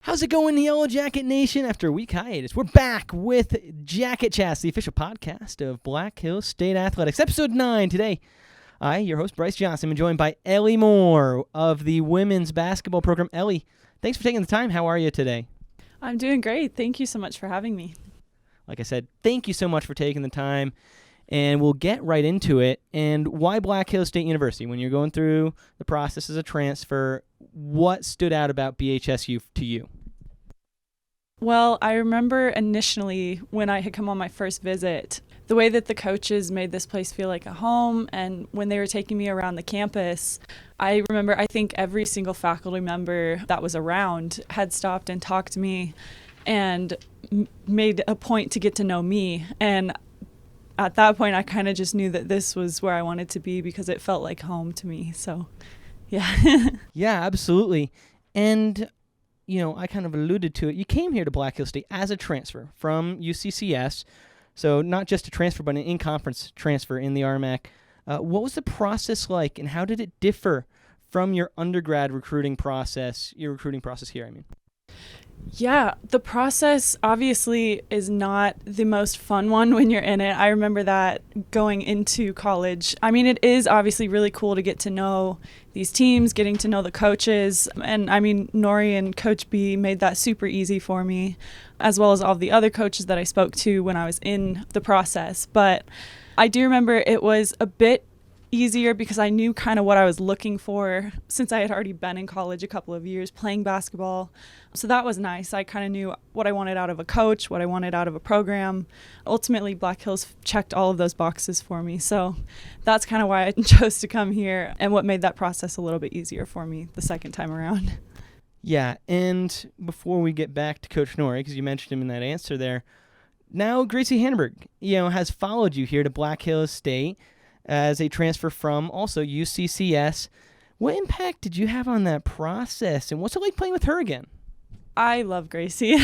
How's it going, Yellow Jacket Nation? After a week hiatus, we're back with Jacket Chats, the official podcast of Black Hills State Athletics. Episode 9 today. I, your host, Bryce Johnson, am joined by Ellie Moore of the women's basketball program. Ellie, thanks for taking the time. How are you today? I'm doing great. Thank you so much for having me. Like I said, thank you so much for taking the time, and we'll get right into it. And why Black Hills State University? When you're going through the process as a transfer, what stood out about BHSU to you? Well, I remember initially when I had come on my first visit, the way that the coaches made this place feel like a home, and when they were taking me around the campus, I remember I think every single faculty member that was around had stopped and talked to me and made a point to get to know me. And at that point, I kind of just knew that this was where I wanted to be because it felt like home to me. So, yeah. Yeah, absolutely. And I kind of alluded to it. You came here to Black Hills State as a transfer from UCCS, so not just a transfer, but an in-conference transfer in the RMAC. What was the process like, and how did it differ from your undergrad recruiting process, here, I mean? Yeah, the process obviously is not the most fun one when you're in it. I remember that going into college. I mean, it is obviously really cool to get to know these teams, getting to know the coaches. And I mean, Nori and Coach B made that super easy for me, as well as all the other coaches that I spoke to when I was in the process. But I do remember it was a bit easier because I knew kind of what I was looking for since I had already been in college a couple of years playing basketball. So that was nice. I kind of knew what I wanted out of a coach, what I wanted out of a program. Ultimately, Black Hills checked all of those boxes for me. So that's kind of why I chose to come here and what made that process a little bit easier for me the second time around. Yeah, and before we get back to Coach Nori, because you mentioned him in that answer there, now Gracie Hanneberg, has followed you here to Black Hills State as a transfer from also UCCS. What impact did you have on that process, and what's it like playing with her again? I love Gracie.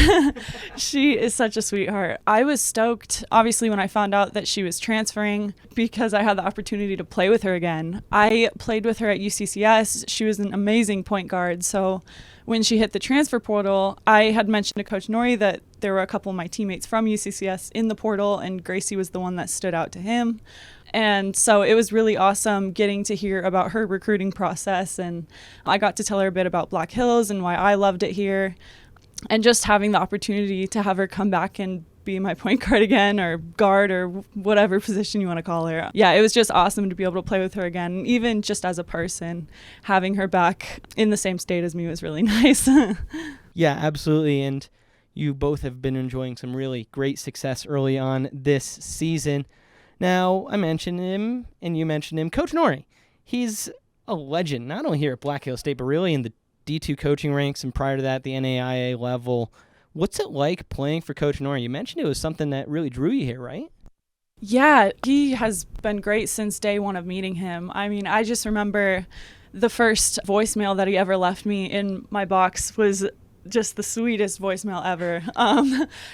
She is such a sweetheart. I was stoked, obviously, when I found out that she was transferring because I had the opportunity to play with her again. I played with her at UCCS. She was an amazing point guard. So when she hit the transfer portal, I had mentioned to Coach Nori that there were a couple of my teammates from UCCS in the portal, and Gracie was the one that stood out to him. And so it was really awesome getting to hear about her recruiting process, and I got to tell her a bit about Black Hills and why I loved it here, and just having the opportunity to have her come back and be my point guard again, or guard, or whatever position you want to call her. Yeah, it was just awesome to be able to play with her again. Even just as a person, having her back in the same state as me was really nice. Yeah, absolutely. And you both have been enjoying some really great success early on this season. Now, I mentioned him, and you mentioned him, Coach Nori. He's a legend, not only here at Black Hills State, but really in the D2 coaching ranks, and prior to that, the NAIA level. What's it like playing for Coach Nori? You mentioned it was something that really drew you here, right? Yeah, he has been great since day one of meeting him. I mean, I just remember the first voicemail that he ever left me in my box was just the sweetest voicemail ever,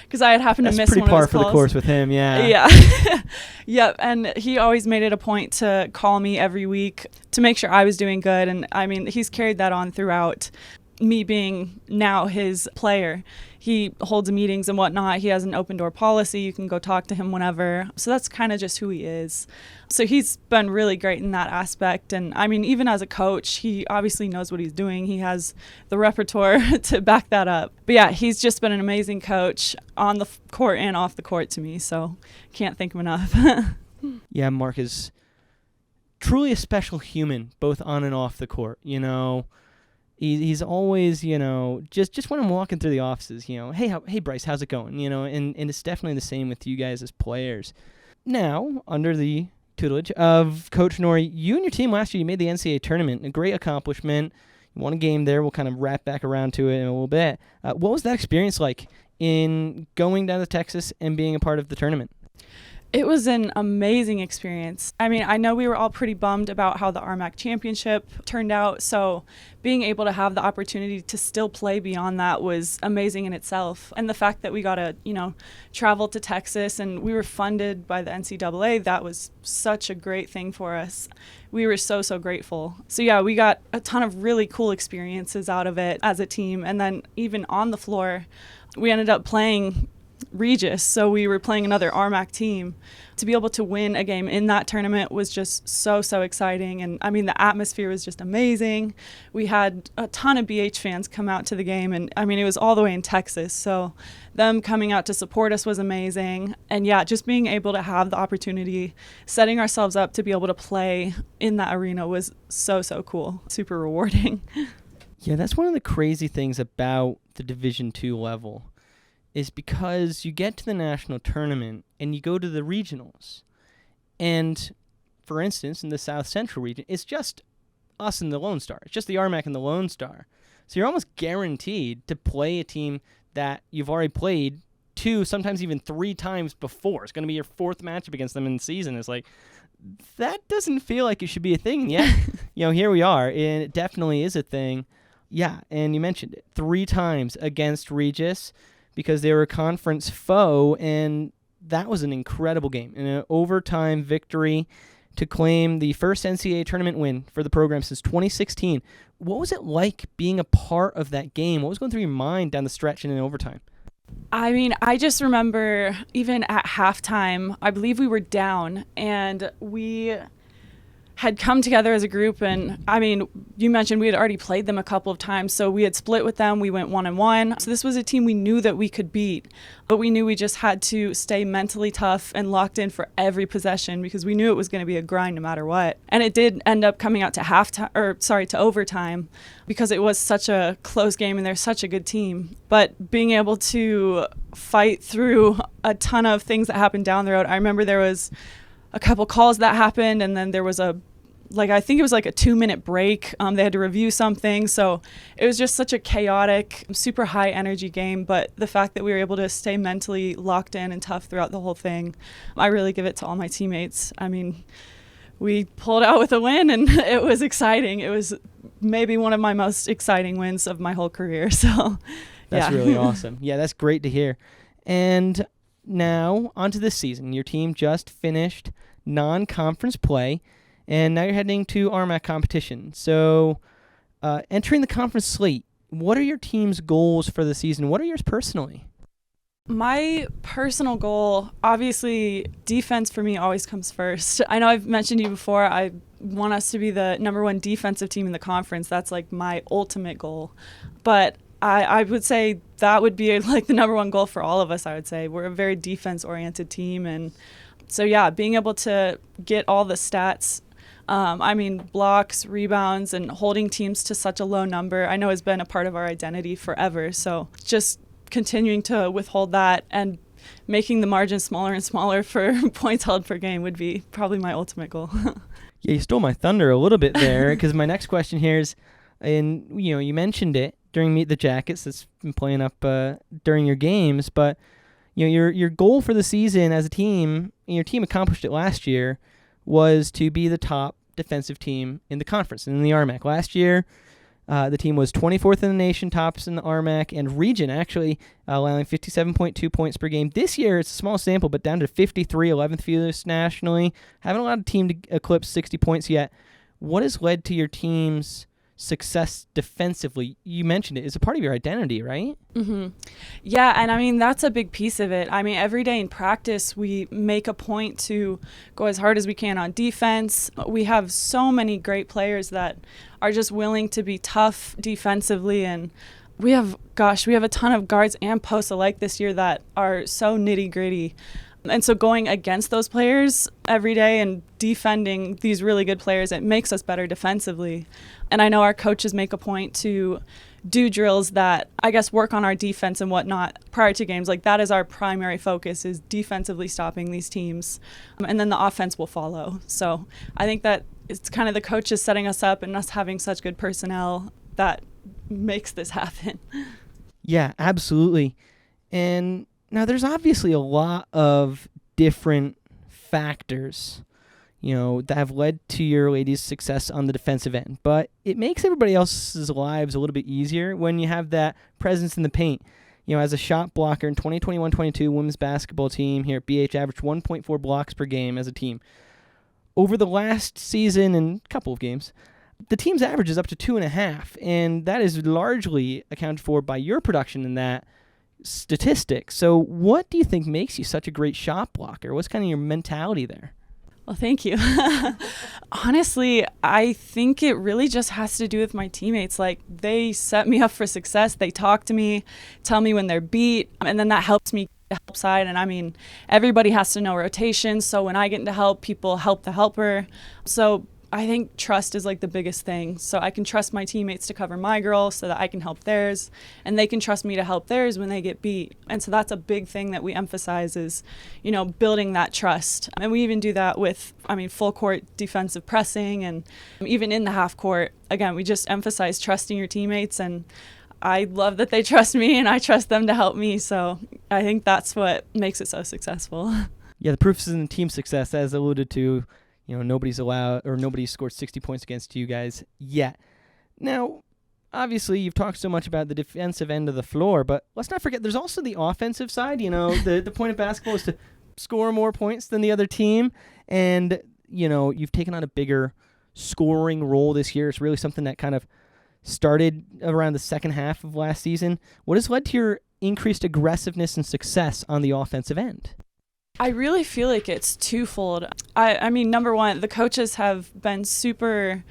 because I had happened to miss one of his calls. That's pretty par for the course with him, yeah. Yeah. Yep, and he always made it a point to call me every week to make sure I was doing good, and I mean, he's carried that on throughout me being now his player. He holds meetings and whatnot. He has an open door policy. You can go talk to him whenever. So that's kind of just who he is. So he's been really great in that aspect. And I mean, even as a coach, he obviously knows what he's doing. He has the repertoire to back that up. But yeah, he's just been an amazing coach on the court and off the court to me. So can't thank him enough. Yeah, Mark is truly a special human, both on and off the court. He's always, just when I'm walking through the offices, hey Bryce, how's it going? And it's definitely the same with you guys as players. Now, under the tutelage of Coach Nori, you and your team last year, you made the NCAA tournament, a great accomplishment. You won a game there. We'll kind of wrap back around to it in a little bit. What was that experience like in going down to Texas and being a part of the tournament? It was an amazing experience. I mean, I know we were all pretty bummed about how the RMAC championship turned out, so being able to have the opportunity to still play beyond that was amazing in itself. And the fact that we got to, travel to Texas and we were funded by the NCAA, that was such a great thing for us. We were so, so grateful. So yeah, we got a ton of really cool experiences out of it as a team. And then even on the floor, we ended up playing Regis, so we were playing another RMAC team. To be able to win a game in that tournament was just so, so exciting. And I mean, the atmosphere was just amazing. We had a ton of BH fans come out to the game, and I mean, it was all the way in Texas, so them coming out to support us was amazing. And yeah, just being able to have the opportunity, setting ourselves up to be able to play in that arena was so, so cool. Super rewarding. Yeah, that's one of the crazy things about the Division II level, is because you get to the national tournament and you go to the regionals. And, for instance, in the South Central region, it's just us and the Lone Star. It's just the RMAC and the Lone Star. So you're almost guaranteed to play a team that you've already played 2, sometimes even 3 times before. It's going to be your 4th matchup against them in the season. It's like, that doesn't feel like it should be a thing yet. Here we are, and it definitely is a thing. Yeah, and you mentioned it. 3 times against Regis, because they were a conference foe, and that was an incredible game. An overtime victory to claim the first NCAA tournament win for the program since 2016. What was it like being a part of that game? What was going through your mind down the stretch and in overtime? I mean, I just remember even at halftime, I believe we were down, and we had come together as a group. And I mean, you mentioned we had already played them a couple of times, so we had split with them. We went 1-1. So this was a team we knew that we could beat, but we knew we just had to stay mentally tough and locked in for every possession, because we knew it was going to be a grind no matter what. And it did end up coming out to overtime, because it was such a close game and they're such a good team. But being able to fight through a ton of things that happened down the road, I remember there was a couple calls that happened, and then there was I think it was like a 2-minute break. They had to review something. So it was just such a chaotic, super high energy game. But the fact that we were able to stay mentally locked in and tough throughout the whole thing, I really give it to all my teammates. I mean, we pulled out with a win, and it was exciting. It was maybe one of my most exciting wins of my whole career. So that's really awesome. Yeah, that's great to hear. And now onto this season. Your team just finished non-conference play, and now you're heading to RMAC competition. So entering the conference slate, what are your team's goals for the season? What are yours personally? My personal goal, obviously, defense for me always comes first. I know I've mentioned to you before, I want us to be the #1 defensive team in the conference. That's like my ultimate goal. But I would say that would be like the #1 goal for all of us, I would say. We're a very defense-oriented team. And so, yeah, being able to get all the stats, blocks, rebounds, and holding teams to such a low number, I know has been a part of our identity forever. So just continuing to withhold that and making the margin smaller and smaller for points held per game would be probably my ultimate goal. Yeah, you stole my thunder a little bit there, because my next question here is, and you mentioned it during Meet the Jackets that's been playing up during your games, but your goal for the season as a team, and your team accomplished it last year, was to be the top defensive team in the conference and in the RMAC. Last year, the team was 24th in the nation, tops in the RMAC and region, actually, allowing 57.2 points per game. This year, it's a small sample, but down to 53, 11th fewest nationally. Haven't allowed a team to eclipse 60 points yet. What has led to your team's success defensively? You mentioned it. It's a part of your identity, right? Mm-hmm. Yeah, and I mean, that's a big piece of it. I mean, every day in practice, we make a point to go as hard as we can on defense. We have so many great players that are just willing to be tough defensively, and we have a ton of guards and posts alike this year that are so nitty-gritty. And so going against those players every day and defending these really good players, it makes us better defensively. And I know our coaches make a point to do drills that, I guess, work on our defense and whatnot prior to games. Like, that is our primary focus, is defensively stopping these teams. And then the offense will follow. So I think that it's kind of the coaches setting us up and us having such good personnel that makes this happen. Yeah, absolutely. And now there's obviously a lot of different factors, that have led to your ladies' success on the defensive end, but it makes everybody else's lives a little bit easier when you have that presence in the paint. As a shot blocker in 2021-22 women's basketball team here at BH averaged 1.4 blocks per game as a team. Over the last season and couple of games, the team's average is up to 2.5, and that is largely accounted for by your production in that statistic. So what do you think makes you such a great shot blocker? What's kind of your mentality there? Well, thank you. Honestly, I think it really just has to do with my teammates. Like, they set me up for success. They talk to me, tell me when they're beat, and then that helps me get the help side. And I mean, everybody has to know rotation. So when I get into help, people help the helper. So I think trust is like the biggest thing. So I can trust my teammates to cover my girl so that I can help theirs, and they can trust me to help theirs when they get beat. And so that's a big thing that we emphasize is, building that trust. And we even do that with, full court defensive pressing, and even in the half court. Again, we just emphasize trusting your teammates, and I love that they trust me and I trust them to help me. So I think that's what makes it so successful. Yeah, the proof is in team success, as alluded to. Nobody's scored 60 points against you guys yet. Now, obviously, you've talked so much about the defensive end of the floor, but let's not forget there's also the offensive side. The point of basketball is to score more points than the other team, and, you've taken on a bigger scoring role this year. It's really something that kind of started around the second half of last season. What has led to your increased aggressiveness and success on the offensive end? I really feel like it's twofold. I mean, number one, the coaches have been super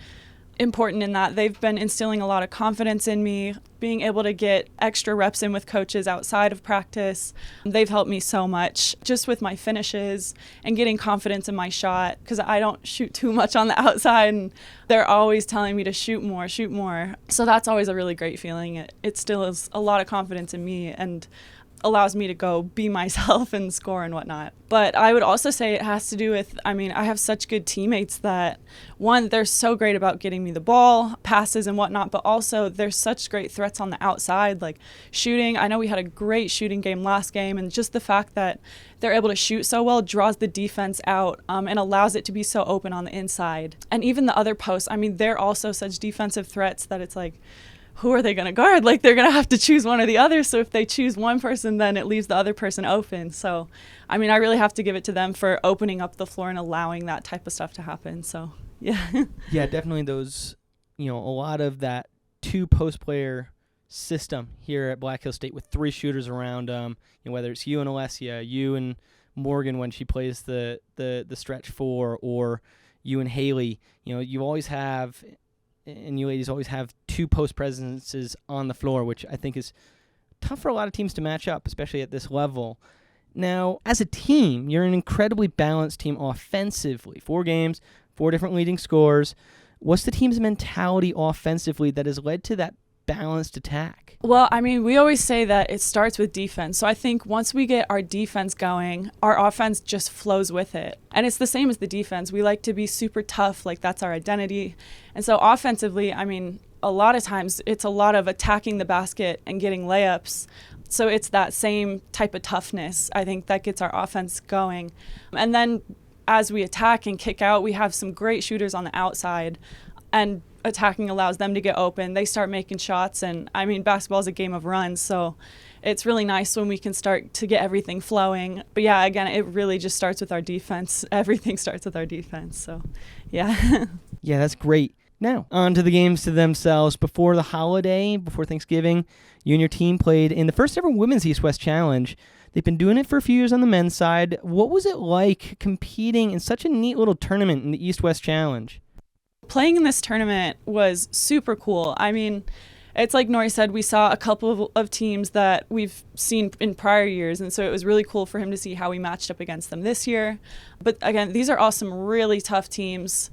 important in that. They've been instilling a lot of confidence in me, being able to get extra reps in with coaches outside of practice. They've helped me so much just with my finishes and getting confidence in my shot, because I don't shoot too much on the outside, and they're always telling me to shoot more. So that's always a really great feeling. It still is a lot of confidence in me and allows me to go be myself and score and whatnot. But I would also say it has to do with, I have such good teammates that, one, they're so great about getting me the ball, passes and whatnot, but also there's such great threats on the outside, like shooting. I know we had a great shooting game last game, and just the fact that they're able to shoot so well draws the defense out and allows it to be so open on the inside. And even the other posts, they're also such defensive threats that it's like, who are they going to guard? Like, they're going to have to choose one or the other. So if they choose one person, then it leaves the other person open. So, I really have to give it to them for opening up the floor and allowing that type of stuff to happen. So, yeah. Yeah, definitely those, a lot of that two post player system here at Black Hill State with three shooters around, whether it's you and Alessia, you and Morgan when she plays the stretch four, or you and Haley, you always have, and you ladies always have two post presences on the floor, which I think is tough for a lot of teams to match up, especially at this level. Now, as a team, you're an incredibly balanced team offensively. 4 games, 4 different leading scorers. What's the team's mentality offensively that has led to that balanced attack? Well, we always say that it starts with defense. So I think once we get our defense going, our offense just flows with it. And it's the same as the defense. We like to be super tough, like that's our identity. And so offensively, a lot of times it's a lot of attacking the basket and getting layups. So it's that same type of toughness, I think, that gets our offense going. And then as we attack and kick out, we have some great shooters on the outside, and attacking allows them to get open. They start making shots, and basketball is a game of runs, so it's really nice when we can start to get everything flowing. But yeah, again, it really just starts with our defense. Everything starts with our defense, so yeah. Yeah, that's great. Now, on to the games to themselves. Before the holiday, before Thanksgiving, you and your team played in the first ever Women's East-West Challenge. They've been doing it for a few years on the men's side. What was it like competing in such a neat little tournament in the East-West Challenge? Playing in this tournament was super cool. It's like Nori said, we saw a couple of teams that we've seen in prior years, and so it was really cool for him to see how we matched up against them this year. But again, these are all some really tough teams,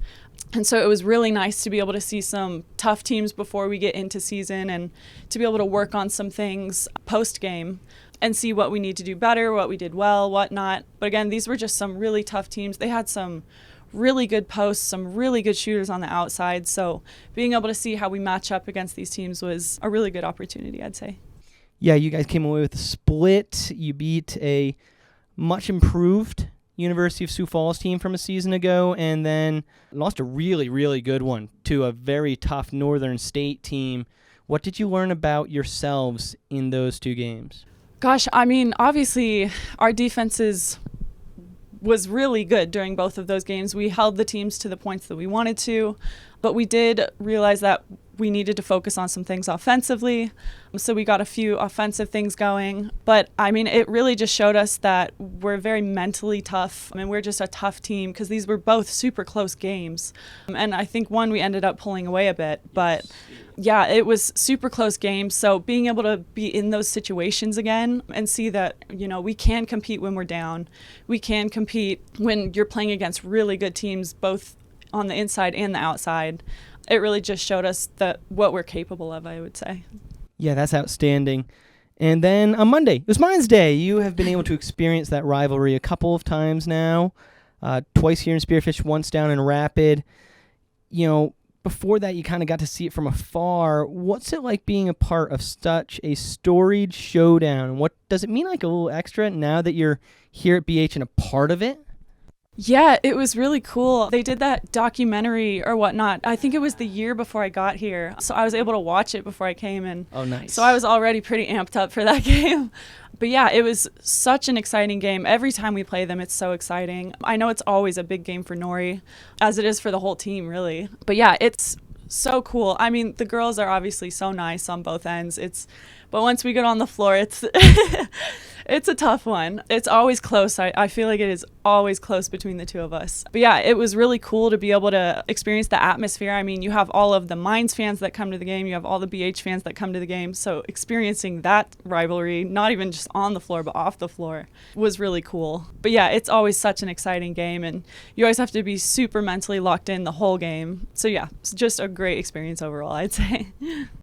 and so it was really nice to be able to see some tough teams before we get into season, and to be able to work on some things post-game and see what we need to do better, what we did well, what not. But again, these were just some really tough teams. They had some really good posts, some really good shooters on the outside. So being able to see how we match up against these teams was a really good opportunity, I'd say. Yeah, you guys came away with a split. You beat a much improved, University of Sioux Falls team from a season ago, and then lost a really, really good one to a very tough Northern State team. What did you learn about yourselves in those 2 games? Gosh, I mean, obviously our defenses was really good during both of those games. We held the teams to the points that we wanted to, but we did realize that we needed to focus on some things offensively. So we got a few offensive things going. But, I mean, it really just showed us that we're very mentally tough. I mean, we're just a tough team because these were both super close games. And I think one we ended up pulling away a bit. But, yeah, it was super close games. So being able to be in those situations again and see that, you know, we can compete when we're down. We can compete when you're playing against really good teams, both on the inside and the outside. It really just showed us what we're capable of, I would say. Yeah, that's outstanding. And then on Monday, it was Mines Day. You have been able to experience that rivalry a couple of times now, twice here in Spearfish, once down in Rapid. You know, before that, you kind of got to see it from afar. What's it like being a part of such a storied showdown? What does it mean, like a little extra now that you're here at BH and a part of it? Yeah, it was really cool. They did that documentary or whatnot. I think it was the year before I got here. So I was able to watch it before I came in. Oh, nice. So I was already pretty amped up for that game. But yeah, it was such an exciting game. Every time we play them, it's so exciting. I know it's always a big game for Nori, as it is for the whole team, really. But yeah, it's so cool. I mean, the girls are obviously so nice on both ends. But once we get on the floor, it's it's a tough one. It's always close. I feel like it is always close between the two of us. But yeah, it was really cool to be able to experience the atmosphere. I mean, you have all of the Mines fans that come to the game. You have all the BH fans that come to the game. So experiencing that rivalry, not even just on the floor, but off the floor, was really cool. But yeah, it's always such an exciting game. And you always have to be super mentally locked in the whole game. So yeah, it's just a great experience overall, I'd say.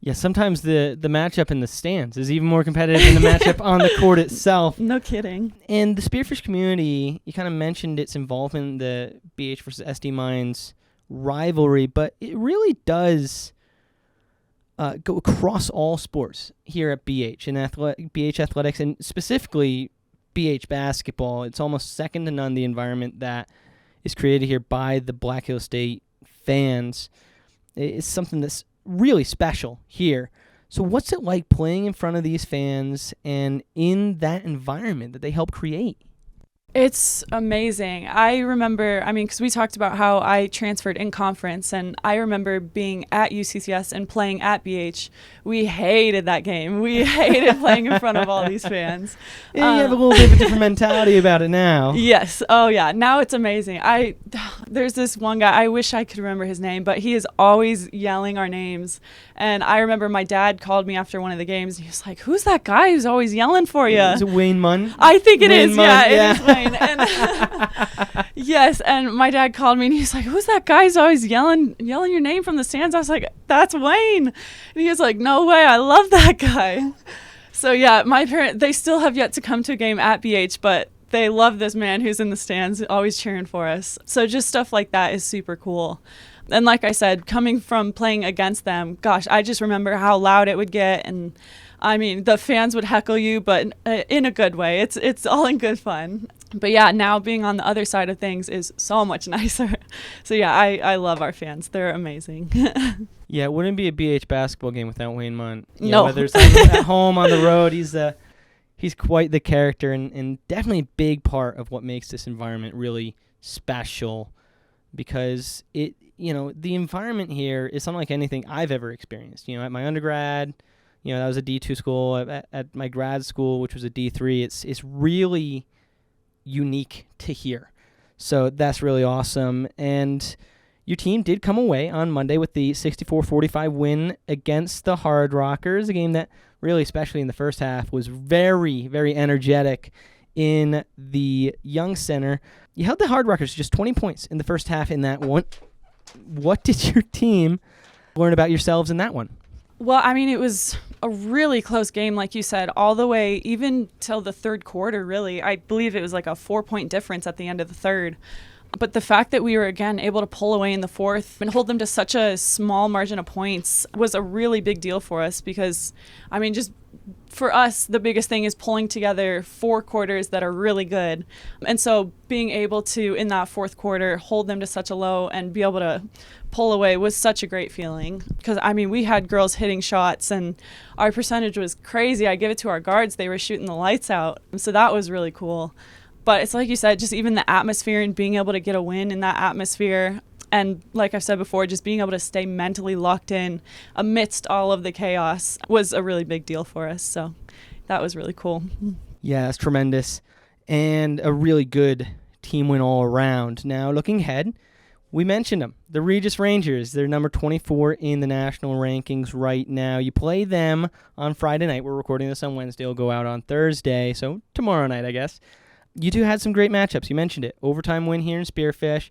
Yeah, sometimes the matchup in the stands is even more competitive than the matchup on the court itself. No kidding. And the Spearfish community, you kind of mentioned its involvement in the BH versus SD Mines rivalry, but it really does go across all sports here at BH and BH athletics, and specifically BH basketball. It's almost second to none, the environment that is created here by the Black Hill State fans. It's something that's really special here. So what's it like playing in front of these fans and in that environment that they help create? It's amazing. I remember, because we talked about how I transferred in conference, and I remember being at UCCS and playing at BH. We hated that game. We hated playing in front of all these fans. Yeah, you have a little bit of a different mentality about it now. Yes. Oh, yeah. Now it's amazing. There's this one guy, I wish I could remember his name, but he is always yelling our names. And I remember my dad called me after one of the games, and he was like, "Who's that guy who's always yelling for you?" Is it Wayne Munn? I think it is. Munn, yeah, it is Wayne. And yes, and my dad called me and he's like, "Who's that guy who's always yelling your name from the stands?" I was like, "That's Wayne." And he was like, "No way, I love that guy." So yeah, my parents, they still have yet to come to a game at BH, but they love this man who's in the stands always cheering for us. So just stuff like that is super cool. And like I said, coming from playing against them, gosh, I just remember how loud it would get. And the fans would heckle you, but in a good way. It's all in good fun. But yeah, now being on the other side of things is so much nicer. So yeah, I love our fans. They're amazing. Yeah, it wouldn't be a BH basketball game without Wayne Munn. No. Whether it's at home, on the road, he's quite the character and definitely a big part of what makes this environment really special, because the environment here is unlike anything I've ever experienced. At my undergrad, that was a D2 school. At my grad school, which was a D3, it's really unique to here. So that's really awesome. And your team did come away on Monday with the 64-45 win against the Hard Rockers, a game that really, especially in the first half, was very, very energetic in the Young Center. You held the Hard Rockers just 20 points in the first half in that one. What did your team learn about yourselves in that one? Well, it was a really close game, like you said, all the way even till the third quarter, really. I believe it was like a 4-point difference at the end of the third. But the fact that we were, again, able to pull away in the fourth and hold them to such a small margin of points was a really big deal for us because, I mean, just for us, the biggest thing is pulling together 4 quarters that are really good. And so being able to, in that fourth quarter, hold them to such a low and be able to pull away was such a great feeling. Because, I mean, we had girls hitting shots and our percentage was crazy. I give it to our guards. They were shooting the lights out. So that was really cool. But it's like you said, just even the atmosphere and being able to get a win in that atmosphere. And like I've said before, just being able to stay mentally locked in amidst all of the chaos was a really big deal for us. So that was really cool. Yeah, it's tremendous. And a really good team win all around. Now, looking ahead, we mentioned them. The Regis Rangers, they're number 24 in the national rankings right now. You play them on Friday night. We're recording this on Wednesday. It'll go out on Thursday, so tomorrow night, I guess. You two had some great matchups. You mentioned it. Overtime win here in Spearfish.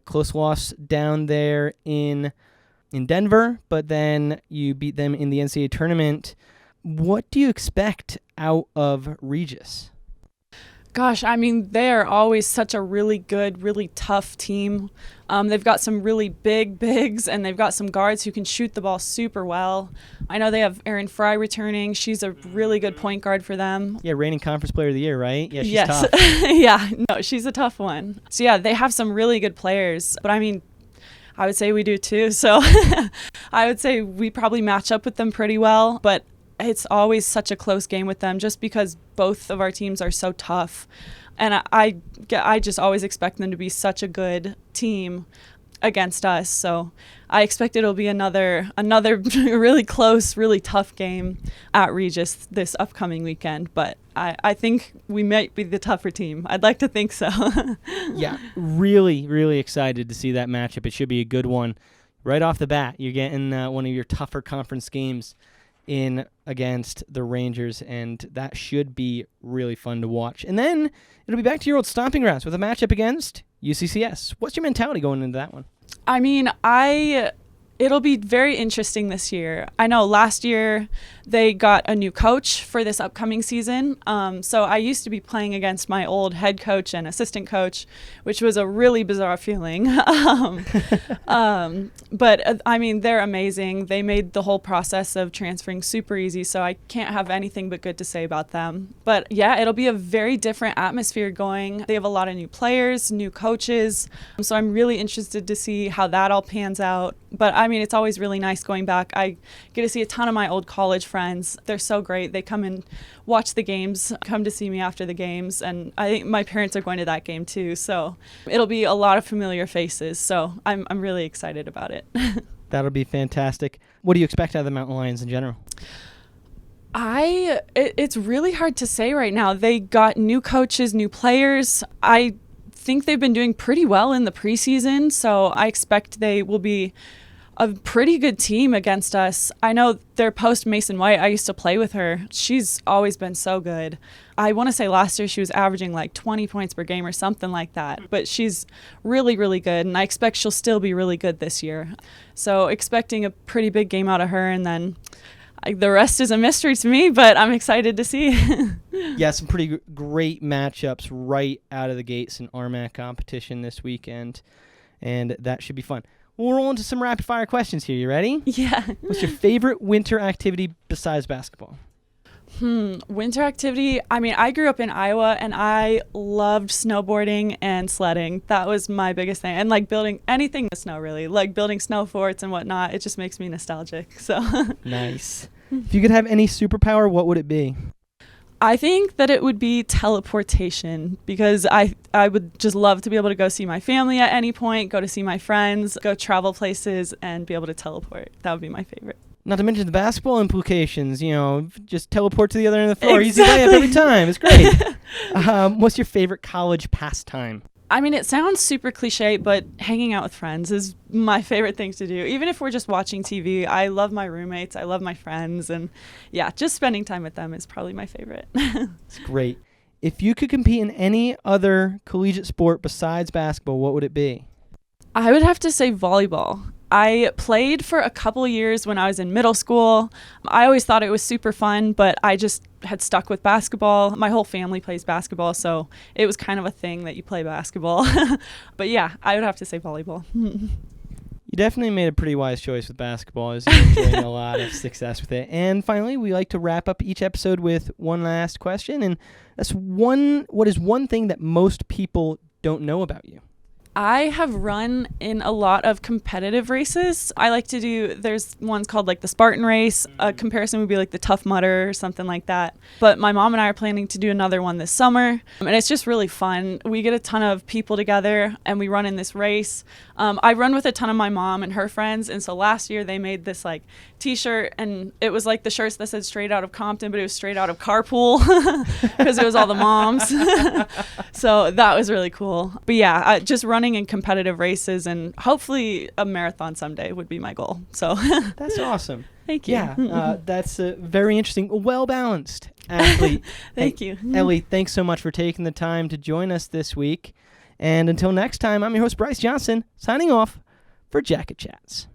Close loss down there in Denver, but then you beat them in the NCAA tournament. What do you expect out of Regis? Gosh, I mean, they are always such a really good, really tough team. They've got some really big bigs, and they've got some guards who can shoot the ball super well. I know they have Erin Fry returning. She's a really good point guard for them. Yeah, reigning conference player of the year, right? Yeah, she's yes. tough. Yeah, no, she's a tough one. So, yeah, they have some really good players. But, I mean, I would say we do too. So I would say we probably match up with them pretty well. But it's always such a close game with them just because both of our teams are so tough. And I just always expect them to be such a good team against us. So I expect it'll be another really close, really tough game at Regis this upcoming weekend. But I think we might be the tougher team. I'd like to think so. Yeah, really, really excited to see that matchup. It should be a good one. Right off the bat, you're getting one of your tougher conference games in against the Rangers, and that should be really fun to watch. And then it'll be back to your old stomping grounds with a matchup against UCCS. What's your mentality going into that one? I mean, it'll be very interesting this year. I know last year they got a new coach for this upcoming season. So I used to be playing against my old head coach and assistant coach, which was a really bizarre feeling. But I mean, they're amazing. They made the whole process of transferring super easy. So I can't have anything but good to say about them. But yeah, it'll be a very different atmosphere going. They have a lot of new players, new coaches. So I'm really interested to see how that all pans out. But I mean, it's always really nice going back. I get to see a ton of my old college friends. They're so great. They come and watch the games, come to see me after the games. And I think my parents are going to that game too. So it'll be a lot of familiar faces. So I'm really excited about it. That'll be fantastic. What do you expect out of the Mountain Lions in general? It's really hard to say right now. They got new coaches, new players. I think they've been doing pretty well in the preseason. So I expect they will be a pretty good team against us. I know their post Mason White, I used to play with her. She's always been so good. I want to say last year she was averaging like 20 points per game or something like that. But she's really, really good. And I expect she'll still be really good this year. So expecting a pretty big game out of her. And then the rest is a mystery to me, but I'm excited to see. Yeah, some pretty great matchups right out of the gates in RMAC competition this weekend. And that should be fun. We'll roll into some rapid fire questions here. You ready? Yeah. What's your favorite winter activity besides basketball? Winter activity. I mean, I grew up in Iowa and I loved snowboarding and sledding. That was my biggest thing. And like building anything with snow, really. Like building snow forts and whatnot. It just makes me nostalgic. So Nice. If you could have any superpower, what would it be? I think that it would be teleportation because I would just love to be able to go see my family at any point, go to see my friends, go travel places, and be able to teleport. That would be my favorite. Not to mention the basketball implications, just teleport to the other end of the floor. Exactly. Easy layup every time. It's great. What's your favorite college pastime? I mean, it sounds super cliche, but hanging out with friends is my favorite thing to do. Even if we're just watching TV, I love my roommates. I love my friends. And yeah, just spending time with them is probably my favorite. It's great. If you could compete in any other collegiate sport besides basketball, what would it be? I would have to say volleyball. I played for a couple years when I was in middle school. I always thought it was super fun, but I just had stuck with basketball. My whole family plays basketball, so it was kind of a thing that you play basketball. But yeah, I would have to say volleyball. You definitely made a pretty wise choice with basketball, as you're enjoying a lot of success with it. And finally, we like to wrap up each episode with one last question, and that's what is one thing that most people don't know about you? I have run in a lot of competitive races. I like to do, there's ones called like the Spartan race. A comparison would be like the Tough Mudder or something like that. But my mom and I are planning to do another one this summer. And it's just really fun. We get a ton of people together and we run in this race. I run with a ton of my mom and her friends. And so last year they made this like t-shirt, and it was like the shirts that said straight out of Compton, but it was straight out of Carpool because it was all the moms. So that was really cool. But yeah, just running in competitive races, and hopefully a marathon someday would be my goal. So That's awesome. Thank you. Yeah, that's a very interesting, well-balanced athlete. Thank you. Ellie, thanks so much for taking the time to join us this week. And until next time, I'm your host, Bryce Johnson, signing off for Jacket Chats.